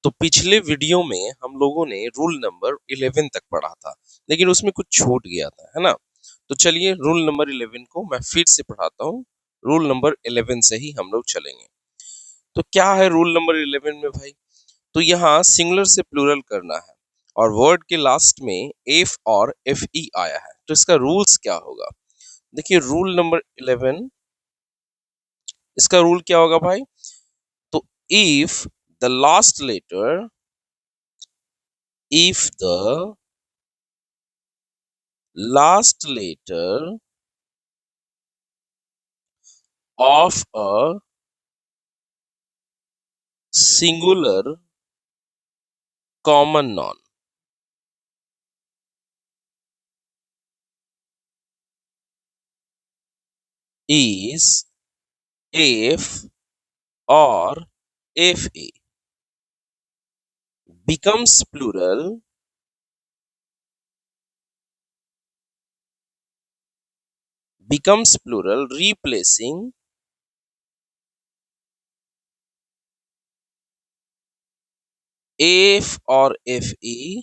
तो पिछले वीडियो में हम लोगों ने रूल नंबर 11 तक पढ़ा था, लेकिन उसमें कुछ छूट गया था, है ना। तो चलिए रूल नंबर 11 को मैं फिर से पढ़ाता हूँ। रूल नंबर 11 से ही हम लोग चलेंगे। तो क्या है रूल नंबर 11 में भाई? तो यहाँ सिंगुलर से प्लूरल करना है और वर्ड के लास्ट में एफ और एफ ई आया है, तो इसका रूल्स क्या होगा? देखिए रूल नंबर 11, इसका रूल क्या होगा भाई? तो if the last letter if the last letter of a singular common noun is f or fa becomes plural replacing f or fe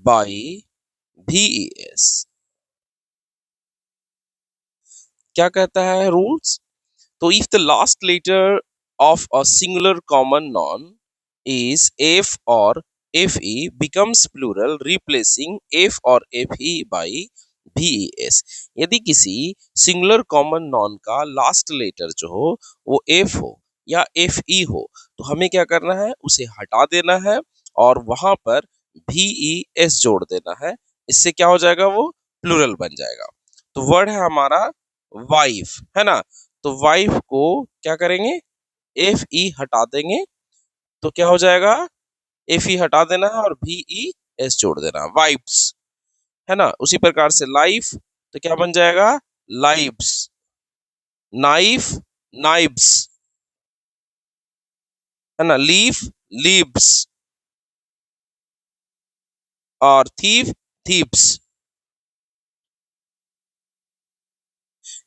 by ves। क्या कहता है रूल्स? तो if the last letter of a singular common noun is f or fe becomes plural replacing f or fe by ves। यदि किसी singular common noun का last letter जो हो वो f हो या fe हो, तो हमें क्या करना है? उसे हटा देना है और वहां पर ves जोड़ देना है। इससे क्या हो जाएगा? वो प्लूरल बन जाएगा। तो वर्ड है हमारा वाइफ, है ना। तो वाइफ को क्या करेंगे? एफ ई हटा देंगे, तो क्या हो जाएगा? एफ ई हटा देना है और वी ई एस जोड़ देना, वाइफ्स, है ना। उसी प्रकार से लाइफ, तो क्या बन जाएगा? लाइव्स। नाइफ, नाइव्स, है ना। लीफ, लीव्स, और थीफ, थीप्स।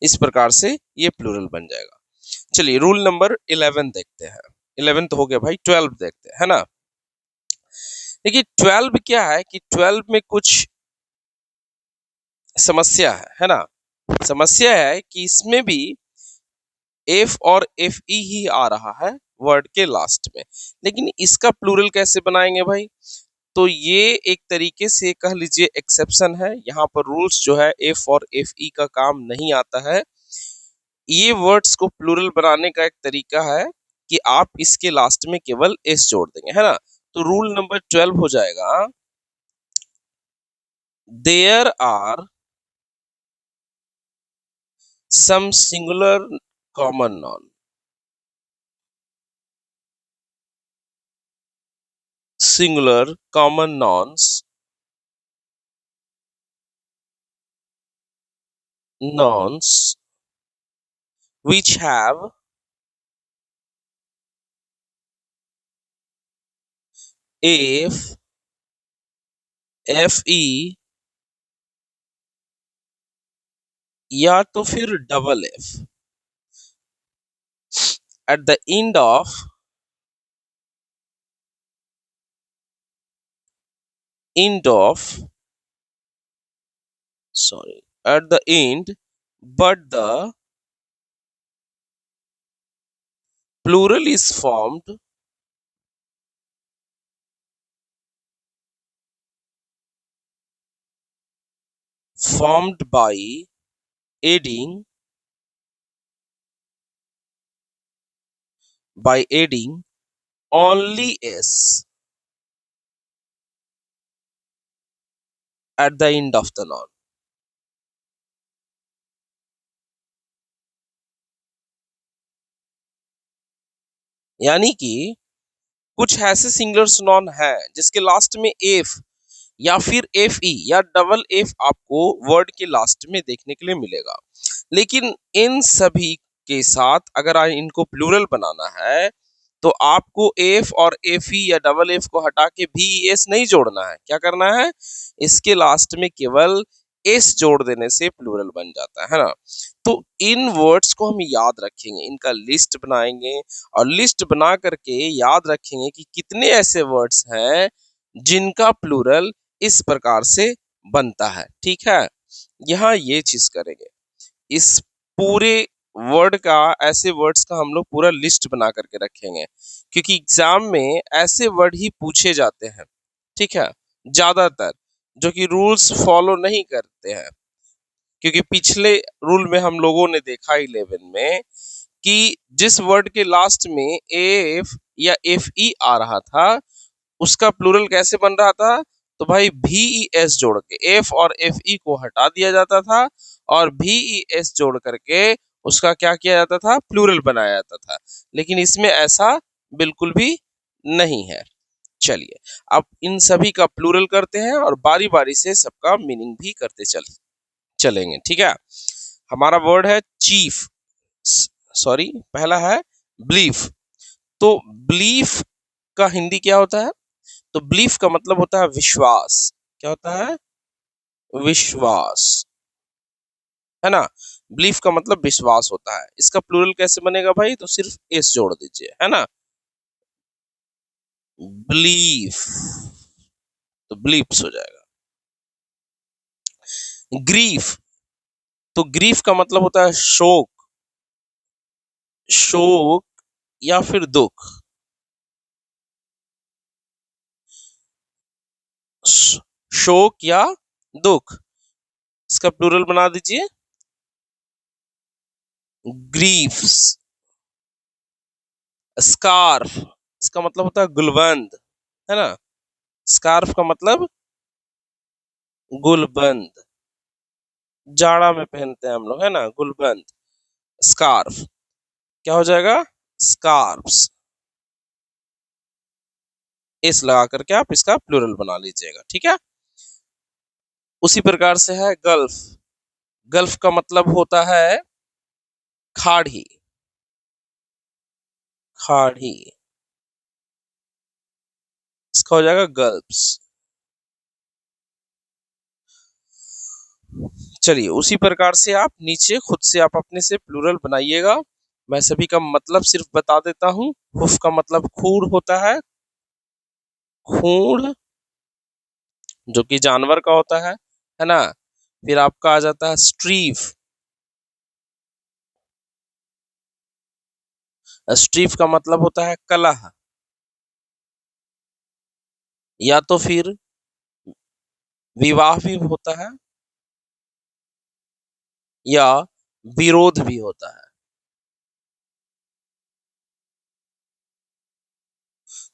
इस प्रकार से ये प्लूरल बन जाएगा। चलिए रूल नंबर 11 देखते हैं। 11 तो हो गया भाई, 12 देखते हैं, है ना। देखिए 12 क्या है कि 12 में कुछ समस्या है ना। समस्या है कि इसमें भी एफ और एफ ई ही आ रहा है वर्ड के लास्ट में, लेकिन इसका प्लूरल कैसे बनाएंगे भाई? तो ये एक तरीके से कह लीजिए एक्सेप्शन है। यहाँ पर रूल्स जो है एफ और एफ ई का काम नहीं आता है। ये वर्ड्स को प्लूरल बनाने का एक तरीका है कि आप इसके लास्ट में केवल एस जोड़ देंगे, है ना। तो रूल नंबर 12 हो जाएगा, there are some singular common noun, singular common nouns which have f, fe या तो फिर double F at the end of sorry at the end, but the plural is formed by adding only s at the end of the noun। यानी कि कुछ ऐसे singular non है जिसके last में एफ या फिर एफ ई या डबल एफ आपको वर्ड के लास्ट में देखने के लिए मिलेगा, लेकिन इन सभी के साथ अगर इनको प्लूरल बनाना है तो आपको एफ और एफ ई या डबल एफ को हटा के भी एस नहीं जोड़ना है। क्या करना है? इसके लास्ट में केवल एस जोड़ देने से प्लूरल बन जाता है ना। तो इन वर्ड्स को हम याद रखेंगे, इनका लिस्ट बनाएंगे और लिस्ट बना करके याद रखेंगे कि कितने ऐसे वर्ड्स हैं जिनका प्लूरल इस प्रकार से बनता है। ठीक है, यहाँ ये चीज करेंगे, इस पूरे वर्ड का, ऐसे वर्ड्स का हम लोग पूरा लिस्ट बना करके रखेंगे, क्योंकि एग्जाम में ऐसे वर्ड ही पूछे जाते हैं। ठीक है, ज्यादातर जो कि रूल्स फॉलो नहीं करते हैं, क्योंकि पिछले रूल में हम लोगों ने देखा 11 में कि जिस वर्ड के लास्ट में एफ या एफ ई आ रहा था उसका प्लूरल कैसे बन रहा था, तो भाई भी ई एस जोड़ के एफ और एफ ई को हटा दिया जाता था और भी ई एस जोड़ करके उसका क्या किया जाता था, प्लूरल बनाया जाता था। लेकिन इसमें ऐसा बिल्कुल भी नहीं है। चलिए, अब इन सभी का प्लूरल करते हैं और बारी बारी से सबका मीनिंग भी करते चलेंगे। ठीक है, हमारा वर्ड है चीफ, सॉरी पहला है बिलीफ। तो बिलीफ का हिंदी क्या होता है, तो बिलीफ का मतलब होता है विश्वास। क्या होता है, विश्वास, है ना। बिलीफ का मतलब विश्वास होता है। इसका प्लूरल कैसे बनेगा भाई, तो सिर्फ एस जोड़ दीजिए, है ना, बिलीफ, तो बिलीफ्स हो जाएगा। ग्रीफ, तो ग्रीफ का मतलब होता है शोक, शोक या फिर दुख, शोक या दुख। इसका प्लूरल बना दीजिए ग्रीफ्स। स्कार्फ, इसका मतलब होता है गुलबंद, है ना, स्कार्फ का मतलब गुलबंद, जाड़ा में पहनते हैं हम लोग, है ना, गुलबंद, स्कार्फ। क्या हो जाएगा, स्कार्फ्स। इस लगा करके आप इसका प्लूरल बना लीजिएगा। ठीक है, उसी प्रकार से है गल्फ। गल्फ का मतलब होता है खाड़ी, खाड़ी, इसका हो जाएगा गल्फ्स। चलिए, उसी प्रकार से आप नीचे खुद से आप अपने से प्लूरल बनाइएगा। मैं सभी का मतलब सिर्फ बता देता हूँ। हुफ का मतलब खूर होता है, खूर, जो कि जानवर का होता है ना। फिर आपका आ जाता है स्ट्रीफ। स्ट्रीफ का मतलब होता है कलह, या तो फिर विवाह भी होता है या विरोध भी होता है।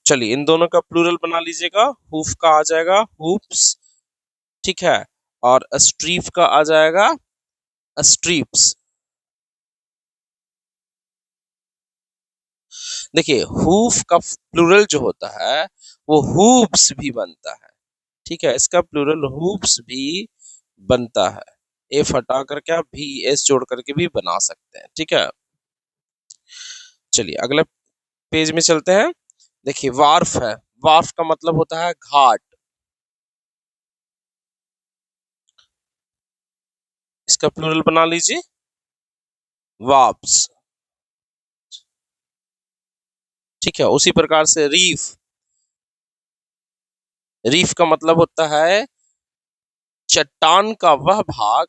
चलिए, इन दोनों का प्लूरल बना लीजिएगा। हुफ का आ जाएगा हुप्स, ठीक है, और स्ट्रीफ का आ जाएगा स्ट्रीप्स। देखिए, हुफ का प्लूरल जो होता है वो हुप्स भी बनता है। ठीक है, इसका प्लूरल हुप्स भी बनता है। एफ हटा करके आप भी एस जोड़ करके भी बना सकते हैं। ठीक है, चलिए अगले पेज में चलते हैं। देखिए, वार्फ है। वार्फ का मतलब होता है घाट। इसका प्लूरल बना लीजिए वाप्स। ठीक है, उसी प्रकार से रीफ। रीफ का मतलब होता है चट्टान का वह भाग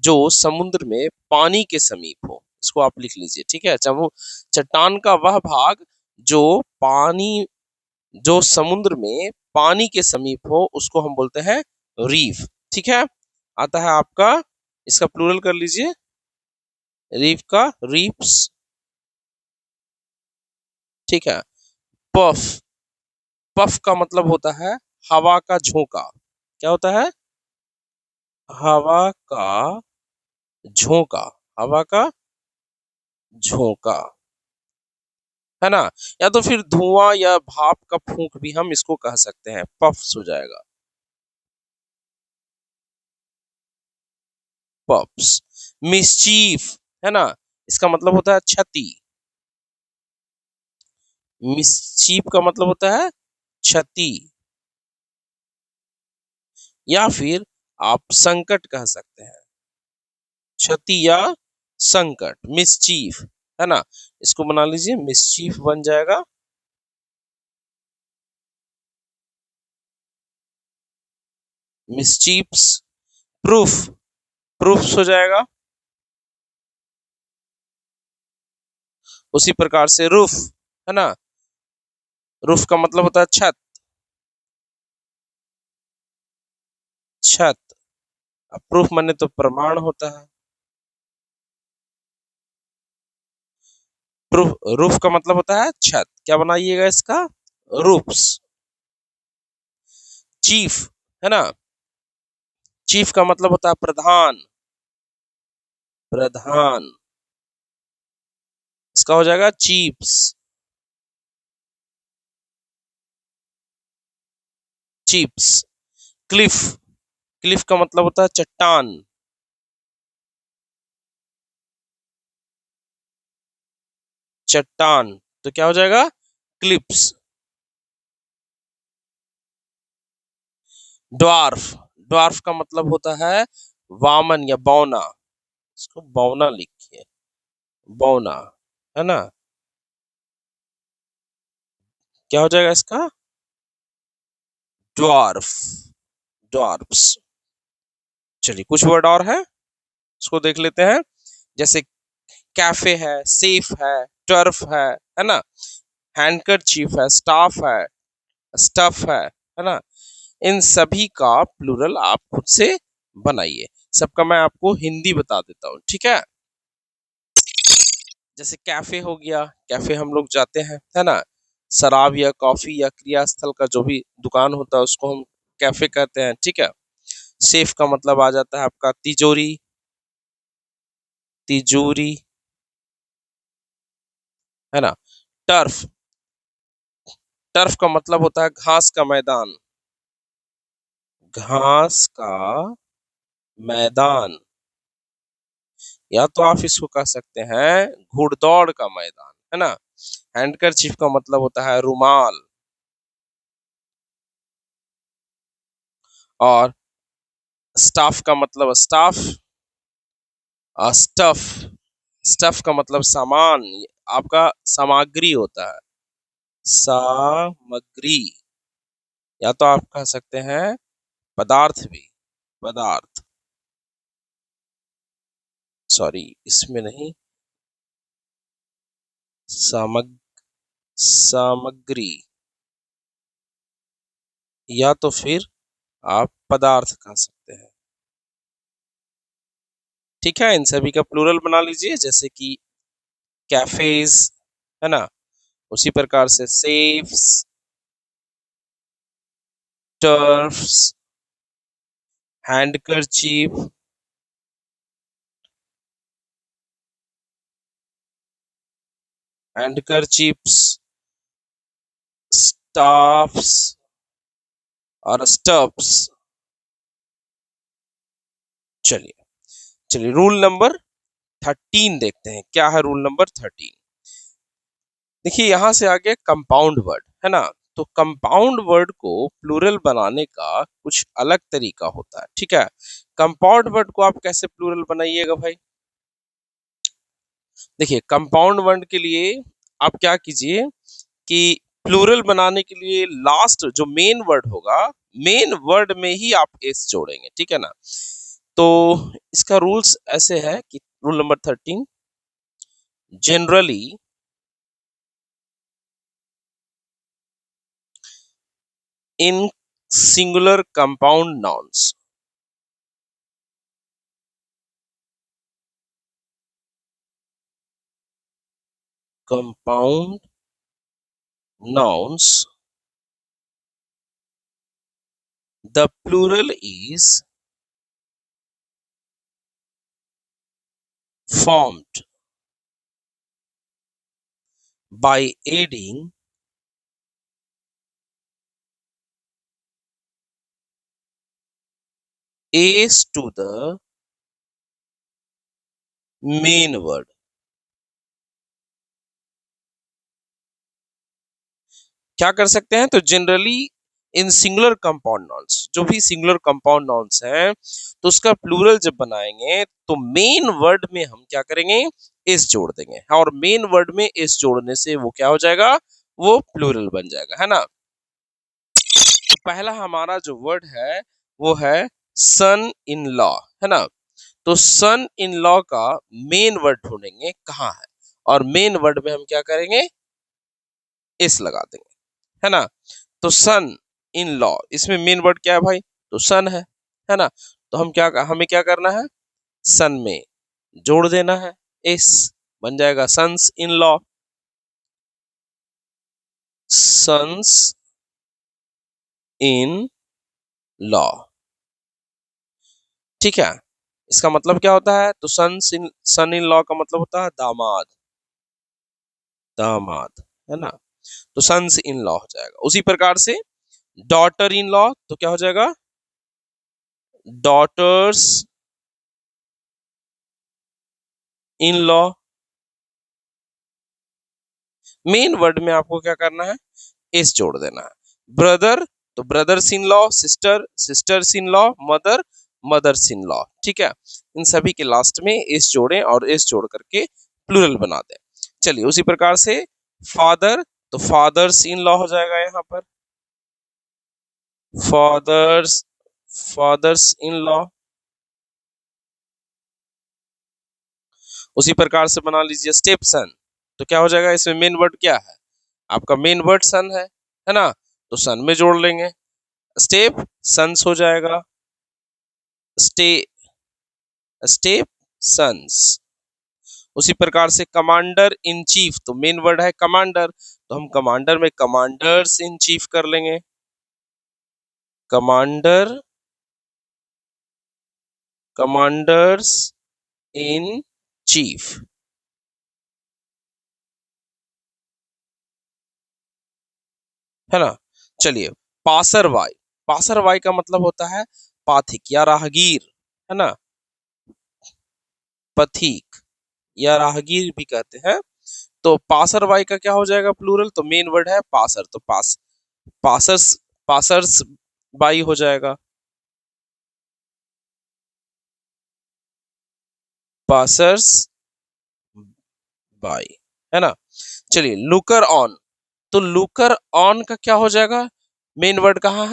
जो समुद्र में पानी के समीप हो। इसको आप लिख लीजिए। ठीक है, चट्टान का वह भाग जो पानी, जो समुद्र में पानी के समीप हो उसको हम बोलते हैं रीफ। ठीक है, आता है आपका, इसका प्लूरल कर लीजिए रीफ का रीफ्स। ठीक है, पफ। पफ का मतलब होता है हवा का झोंका। क्या होता है, हवा का झोंका, हवा का झोंका, है ना, या तो फिर धुआं या भाप का फूंक भी हम इसको कह सकते हैं, पफ्स हो जाएगा, पफ्स। मिसचीफ, है ना, इसका मतलब होता है क्षति। मिसचीफ का मतलब होता है क्षति, या फिर आप संकट कह सकते हैं, क्षति या संकट, मिसचीफ, है ना। इसको बना लीजिए, मिसचीफ बन जाएगा। मिसचीफ्स, प्रूफ, प्रूफ्स हो जाएगा। उसी प्रकार से रूफ, है ना। रूफ का मतलब होता है छत, छत। अब प्रूफ माने तो प्रमाण होता है। प्रूफ, रूफ का मतलब होता है छत। क्या बनाइएगा इसका, रूफ्स। चीफ, है ना। चीफ का मतलब होता है प्रधान, प्रधान। इसका हो जाएगा चीफ्स, चीफ्स। क्लिफ, क्लिफ का मतलब होता है चट्टान, चट्टान। तो क्या हो जाएगा, क्लिप्स। ड्वार्फ, ड्वार्फ का मतलब होता है वामन या बौना। इसको बौना लिखिए, बौना, है ना। क्या हो जाएगा इसका, ड्वार्फ, ड्वार्फ्स। चलिए कुछ वर्ड और है, उसको देख लेते हैं। जैसे कैफे है, सेफ है, टर्फ है ना। हैंडकरचीफ है, स्टाफ है, स्टफ है ना। इन सभी का प्लूरल आप खुद से बनाइए। सबका मैं आपको हिंदी बता देता हूँ, ठीक है। जैसे कैफे हो गया, कैफे हम लोग जाते हैं, है ना। शराब या कॉफी या क्रियास्थल का जो भी दुकान होता है उसको हम कैफे कहते हैं, ठीक है। सेफ का मतलब आ जाता है आपका तिजोरी, तिजोरी, है ना। टर्फ, टर्फ का मतलब होता है घास का मैदान, घास का मैदान। या तो आप इसको कह सकते हैं घुड़दौड़ का मैदान, है ना। हैंडकरचीफ का मतलब होता है रुमाल। और स्टाफ का मतलब स्टाफ, स्टफ, स्टफ का मतलब सामान, आपका सामग्री होता है, सामग्री। या तो आप कह सकते हैं पदार्थ भी, पदार्थ, सॉरी इसमें नहीं, सामग, सामग्री। या तो फिर आप पदार्थ कह सकते हैं, ठीक है। इन सभी का प्लूरल बना लीजिए, जैसे कि कैफेज, है ना। उसी प्रकार से सेफ्स, टर्फ्स, हैंडकरचीफ, हैंडकरचीफ्स, स्टाफ्स और स्टफ्स। चलिए, चलिए रूल नंबर 13 देखते हैं, क्या है रूल नंबर 13। देखिए यहां से आगे कंपाउंड वर्ड, है ना। तो कंपाउंड वर्ड को प्लूरल बनाने का कुछ अलग तरीका होता है, ठीक है। कंपाउंड वर्ड को आप कैसे प्लूरल बनाइएगा भाई। देखिए कंपाउंड वर्ड के लिए आप क्या कीजिए कि प्लूरल बनाने के लिए लास्ट जो मेन वर्ड होगा, मेन वर्ड में ही आप एस जोड़ेंगे, ठीक है ना। तो इसका रूल्स ऐसे है कि rule number 13, generally in singular compound nouns, compound nouns, the plural is formed by adding s to the main word। क्या कर सकते हैं, तो generally in singular compound nouns, जो भी सिंगुलर कंपाउंड नाउन्स हैं तो उसका प्लूरल जब बनाएंगे तो मेन वर्ड में हम क्या करेंगे, एस जोड़ देंगे, और मेन वर्ड में एस जोड़ने से वो क्या हो जाएगा, वो प्लूरल बन जाएगा, है ना। तो पहला हमारा जो वर्ड है वो है सन इन लॉ, है ना। तो सन इन लॉ का मेन वर्ड ढूंढेंगे कहाँ है, और मेन वर्ड में हम क्या करेंगे, एस लगा देंगे, है ना। तो सन इन लॉ, इसमें मेन वर्ड क्या है भाई, तो सन है ना। तो हमें क्या करना है, सन में जोड़ देना है एस, बन जाएगा sons in law, sons in law, ठीक है। इसका मतलब क्या होता है, तो सन इन लॉ का मतलब होता है दामाद, दामाद, है ना। तो सन्स इन लॉ हो जाएगा। उसी प्रकार से डॉटर इन लॉ, तो क्या हो जाएगा, daughters in law. Main word में आपको क्या करना है, एस जोड़ देना है। ब्रदर, तो brothers in law, sister sisters in law, mother mother's in law, ठीक है। इन सभी के लास्ट में एस जोड़ें और एस जोड़ करके प्लूरल बना दें। चलिए उसी प्रकार से फादर, तो फादर्स इन लॉ हो जाएगा यहाँ पर, फादर्स फादर्स इन लॉ। उसी प्रकार से बना लीजिए स्टेप सन, तो क्या हो जाएगा, इसमें मेन वर्ड क्या है, आपका मेन वर्ड सन है ना। तो सन में जोड़ लेंगे, स्टेप सन्स हो जाएगा, स्टे स्टेप सन्स। उसी प्रकार से कमांडर इन चीफ, तो मेन वर्ड है कमांडर, तो हम कमांडर में कमांडर्स इन चीफ कर लेंगे, कमांडर कमांडर्स इन चीफ, है ना। चलिए पासर वाई, पासर वाई का मतलब होता है पाथिक या राहगीर, है ना, पथिक या राहगीर भी कहते हैं। तो पासर वाई का क्या हो जाएगा प्लूरल, तो मेन वर्ड है पासर, तो पासर्स पासर्स बाई हो जाएगा, पासर्स बाई, है ना। चलिए लुकर ऑन, तो लुकर ऑन का क्या हो जाएगा, मेन वर्ड कहाँ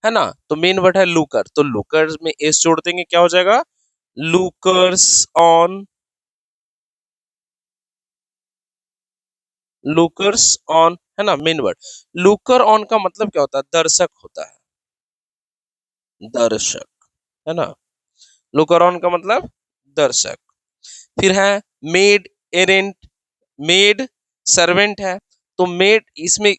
है ना, तो मेन वर्ड है लुकर, तो लुकर में एस जोड़ देंगे, क्या हो जाएगा, लुकर्स ऑन, लुकर्स ऑन, है ना मेन वर्ड। लुकर ऑन का मतलब क्या होता है, दर्शक होता है, दर्शक, है ना। लुकर ऑन का मतलब दर्शक। फिर है मेड एरेंट, मेड सर्वेंट है, तो मेड इसमें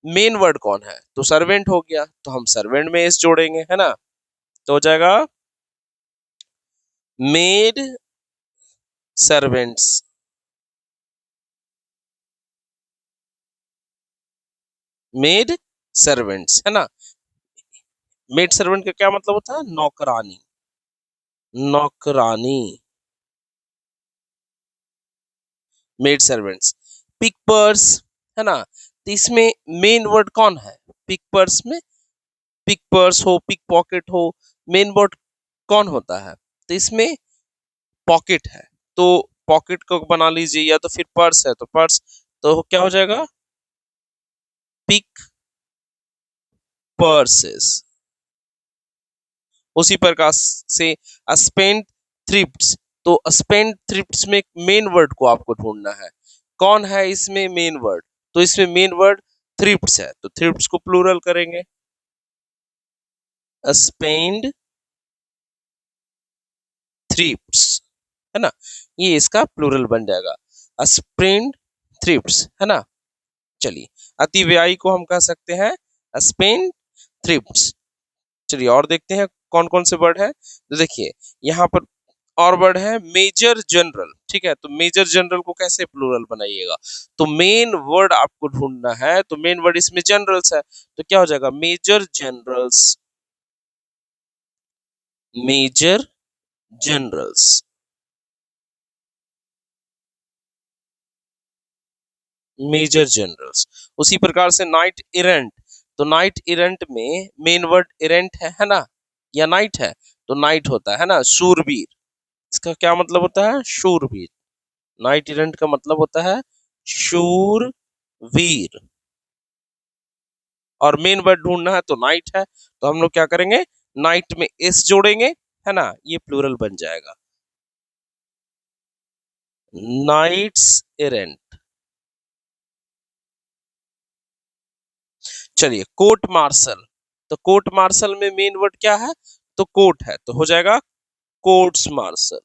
मेन वर्ड कौन है, तो सर्वेंट हो गया, तो हम सर्वेंट में एस जोड़ेंगे, है ना। तो हो जाएगा मेड सर्वेंट्स, मेड सर्वेंट्स, है ना। मेड सर्वेंट का क्या मतलब होता है, नौकरानी, नौकरानी, मेड सर्वेंट्स। पिक पर्स, है ना, तो इसमें मेन वर्ड कौन है, पिक पर्स में, पिक पर्स हो पिक पॉकेट हो, मेन वर्ड कौन होता है, तो इसमें पॉकेट है, तो पॉकेट को बना लीजिए, या तो फिर पर्स है तो पर्स, तो क्या हो जाएगा, पिक पर्सेस। उसी प्रकार से स्पेंड थ्रिफ्ट्स, तो स्पेंड थ्रिफ्ट्स में मेन वर्ड को आपको ढूंढना है, कौन है इसमें मेन वर्ड, तो इसमें मेन वर्ड थ्रिफ्ट्स है, तो थ्रिफ्ट्स को प्लूरल करेंगे, स्पेंड थ्रिफ्ट्स, है ना, ये इसका प्लूरल बन जाएगा, स्पेंड थ्रिफ्ट्स, है ना। चलिए अतिव्ययी को हम कह सकते हैं स्पेंड थ्रिफ्ट्स। चलिए और देखते हैं कौन कौन से वर्ड है, तो देखिए यहाँ पर और वर्ड है मेजर जनरल, ठीक है, तो मेजर जनरल को कैसे प्लूरल बनाइएगा, तो मेन वर्ड आपको ढूंढना है, तो मेन वर्ड इसमें जनरल्स है, तो क्या हो जाएगा, major generals, major generals, major generals. उसी प्रकार से नाइट एरेंट, तो नाइट इरेंट में मेन वर्ड इरेंट है ना, या नाइट है, तो नाइट होता है ना शूरवीर। इसका क्या मतलब होता है? शूरवीर। नाइट इरेंट का मतलब होता है शूरवीर। और मेन वर्ड ढूंढना है तो नाइट है, तो हम लोग क्या करेंगे, नाइट में एस जोड़ेंगे, है ना, ये प्लूरल बन जाएगा, नाइट्स इरेंट। चलिए कोर्ट मार्शल, तो कोर्ट मार्शल में मेन वर्ड क्या है, तो कोर्ट है, तो हो जाएगा courts martial.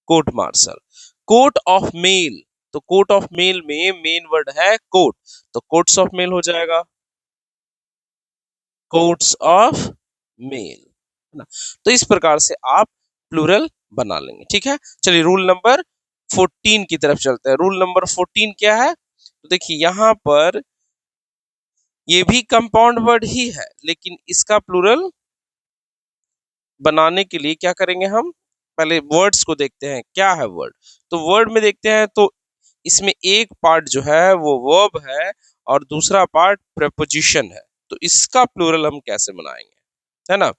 Court martial. Coat of mail, तो कोर्ट ऑफ मेल में मेन वर्ड है कोर्ट, तो कोर्ट्स ऑफ मेल हो जाएगा कोर्ट्स ऑफ मेल, है ना। तो इस प्रकार से आप प्लूरल बना लेंगे, ठीक है। चलिए रूल नंबर 14 की तरफ चलते हैं। रूल नंबर 14 क्या है, तो देखिए यहाँ पर ये भी कंपाउंड वर्ड ही है, लेकिन इसका प्लूरल बनाने के लिए क्या करेंगे, हम पहले वर्ड्स को देखते हैं क्या है वर्ड। तो वर्ड में देखते हैं तो इसमें एक पार्ट जो है वो वर्ब है और दूसरा पार्ट प्रेपोजिशन है, तो इसका प्लूरल हम कैसे बनाएंगे, है ना।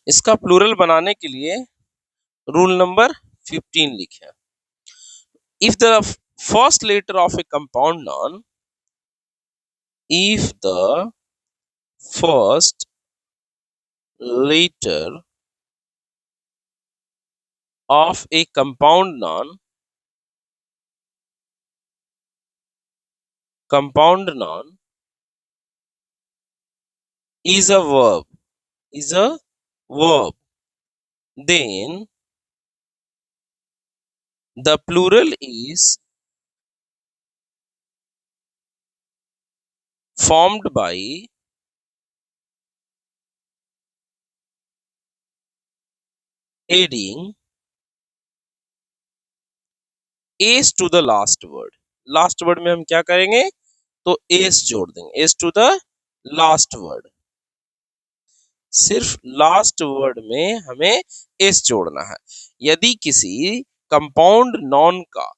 इसका प्लूरल बनाने के लिए रूल नंबर 15 लिखे, if the first letter of a compound noun, if the first letter of a compound noun is a verb, is a verb, then the plural is formed by adding s to the last word। Last word में हम क्या करेंगे, तो S जोड़ देंगे, S to the last word. सिर्फ last word में हमें एस जोड़ना है। यदि किसी कंपाउंड नॉन का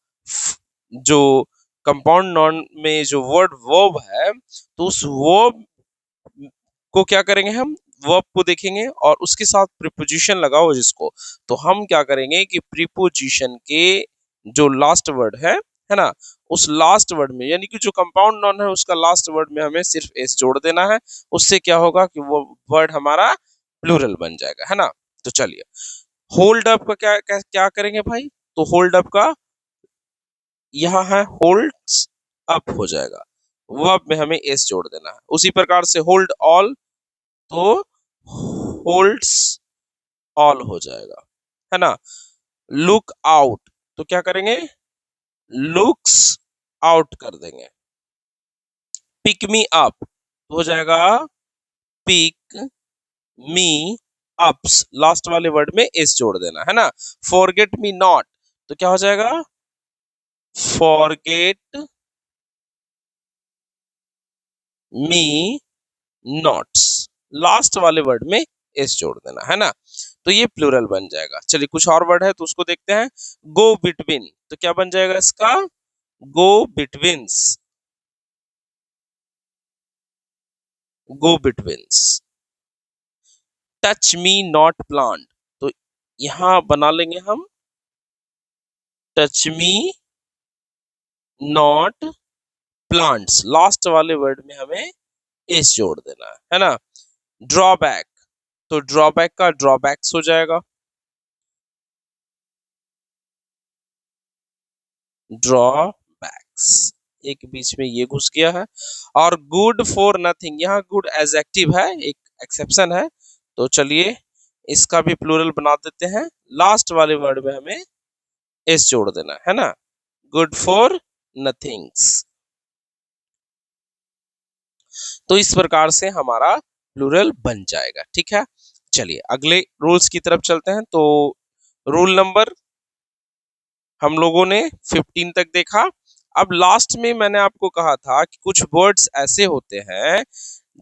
जो कंपाउंड नॉन में जो वर्ड वर्ब है, तो उस वर्ब को क्या करेंगे, हम वर्ब को देखेंगे और उसके साथ प्रीपोजिशन लगाओ जिसको, तो हम क्या करेंगे कि प्रीपोजिशन के जो लास्ट वर्ड है ना, उस लास्ट वर्ड में यानी कि जो कंपाउंड नॉन है उसका लास्ट वर्ड में हमें सिर्फ एस जोड़ देना है। उससे क्या होगा कि वो वर्ड हमारा प्लूरल बन जाएगा, है ना। तो चलिए होल्ड अप का क्या करेंगे भाई, तो होल्ड अप का यहाँ है होल्ड्स अप हो जाएगा, वर्ब में हमें एस जोड़ देना है। उसी प्रकार से होल्ड ऑल, तो होल्ड्स ऑल हो जाएगा, है ना। लुक आउट, तो क्या करेंगे, लुक्स आउट कर देंगे। पिक मी अप, तो हो जाएगा पिक मी अप्स, लास्ट वाले वर्ड में एस जोड़ देना, है ना। फॉरगेट मी नॉट, तो क्या हो जाएगा, फॉरगेट मी नॉट्स, लास्ट वाले वर्ड में एस जोड़ देना, है ना। तो ये प्लूरल बन जाएगा। चलिए कुछ और वर्ड है तो उसको देखते हैं। गो बिटवीन, तो क्या बन जाएगा इसका, गो बिटवीन्स, गो बिटवीन्स। टच मी नॉट प्लांट, तो यहां बना लेंगे हम touch me not plants, last वाले वर्ड में हमें एस जोड़ देना है ना। ड्रॉबैक, तो ड्रॉबैक का ड्रॉबैक्स हो जाएगा, ड्रॉबैक्स, एक बीच में ये घुस गया है। और गुड फॉर नथिंग, यहाँ गुड एडजेक्टिव है, एक एक्सेप्शन है, तो चलिए इसका भी प्लूरल बना देते हैं। लास्ट वाले वर्ड में हमें एस जोड़ देना है ना, गुड फॉर नथिंग्स। तो इस प्रकार से हमारा प्लूरल बन जाएगा, ठीक है। चलिए अगले रूल्स की तरफ चलते हैं। तो रूल नंबर हम लोगों ने 15 तक देखा। अब लास्ट में मैंने आपको कहा था कि कुछ वर्ड्स ऐसे होते हैं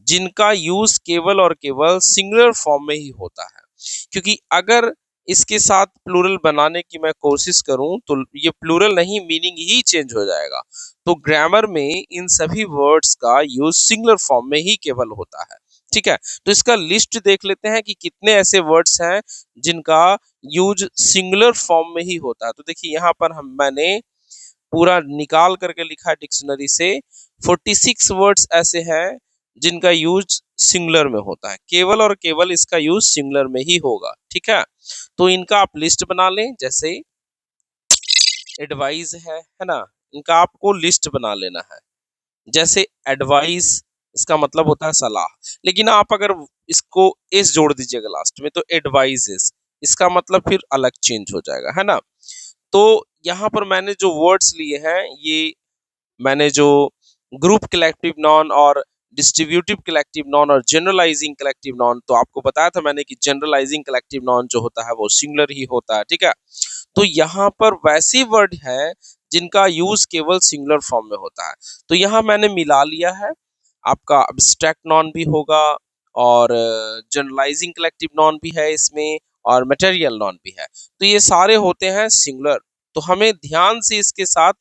जिनका यूज केवल और केवल सिंगुलर फॉर्म में ही होता है, क्योंकि अगर इसके साथ प्लूरल बनाने की मैं कोशिश करूं तो ये प्लूरल नहीं, मीनिंग ही चेंज हो जाएगा। तो ग्रामर में इन सभी वर्ड्स का यूज सिंगुलर फॉर्म में ही केवल होता है। ठीक है, तो इसका लिस्ट देख लेते हैं कि कितने ऐसे वर्ड्स हैं जिनका यूज सिंगुलर फॉर्म में ही होता है। तो देखिए यहाँ पर मैंने पूरा निकाल करके लिखा है डिक्शनरी से। 46 वर्ड्स ऐसे हैं जिनका यूज सिंगुलर में होता है, केवल और केवल इसका यूज सिंगुलर में ही होगा। ठीक है, तो इनका आप लिस्ट बना लें। जैसे एडवाइस है ना, इनका आपको लिस्ट बना लेना है। जैसे एडवाइस, इसका मतलब होता है सलाह, लेकिन आप अगर इसको एस जोड़ दीजिएगा लास्ट में तो एडवाइजेस, इसका मतलब फिर अलग चेंज हो जाएगा, है ना। तो यहाँ पर मैंने जो वर्ड्स लिए हैं, ये मैंने जो ग्रुप कलेक्टिव नॉन और डिस्ट्रीब्यूटिव कलेक्टिव नॉन और जनरलाइजिंग कलेक्टिव नॉन, तो आपको बताया था मैंने कि जनरलाइजिंग कलेक्टिव नॉन जो होता है वो सिंगुलर ही होता है। ठीक है, तो यहाँ पर वैसे वर्ड हैं जिनका यूज केवल सिंगुलर फॉर्म में होता है। तो यहाँ मैंने मिला लिया है, आपका अब्स्ट्रैक्ट नॉन भी होगा और जनरलाइजिंग कलेक्टिव नॉन भी है इसमें और मटेरियल नॉन भी है। तो ये सारे होते हैं सिंगुलर। तो हमें ध्यान से इसके साथ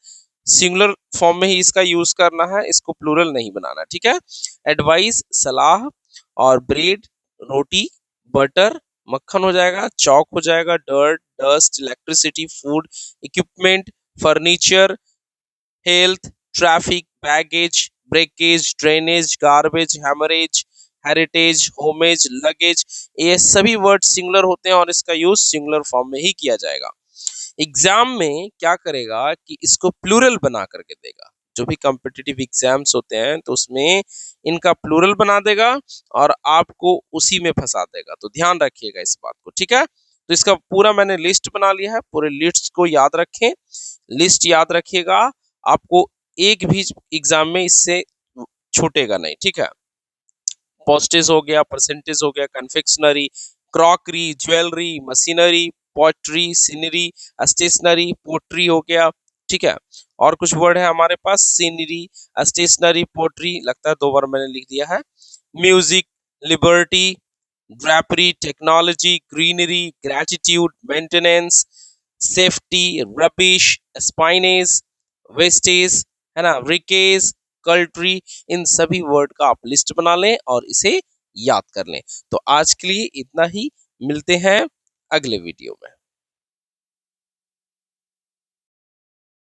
सिंगुलर फॉर्म में ही इसका यूज करना है, इसको प्लूरल नहीं बनाना। ठीक है, एडवाइस सलाह, और ब्रेड रोटी, बटर मक्खन हो जाएगा, चौक हो जाएगा, dirt dust, electricity, food, equipment, furniture, health, traffic, baggage, breakage, drainage, garbage, haemorrhage, heritage, homage, luggage, ये सभी वर्ड सिंगुलर होते हैं और इसका यूज सिंगुलर फॉर्म में ही किया जाएगा। एग्जाम में क्या करेगा कि इसको प्लूरल बना करके देगा। जो भी कॉम्पिटिटिव एग्जाम्स होते हैं तो उसमें इनका प्लूरल बना देगा और आपको उसी में फंसा देगा। तो ध्यान रखिएगा इस बात को। ठीक है, तो इसका पूरा मैंने लिस्ट बना लिया है, पूरे लिस्ट को याद रखें, लिस्ट याद रखिएगा, आपको एक भी एग्जाम में इससे छूटेगा नहीं। ठीक है, पोस्टेज हो गया, परसेंटेज हो गया, confectionery, crockery, jewellery, machinery, pottery, scenery, stationery, poetry हो गया। ठीक है, और कुछ वर्ड है हमारे पास, सीनरी, स्टेशनरी, पोट्री, लगता है 2 बार मैंने लिख दिया है। Music, liberty, drapery, technology, greenery, gratitude, maintenance, safety, rubbish, स्पाइनेस, वेस्टेज, है ना, रिकेज, कल्ट्री, इन सभी वर्ड का आप लिस्ट बना लें और इसे याद कर लें। तो आज के लिए इतना ही, मिलते हैं अगले वीडियो में।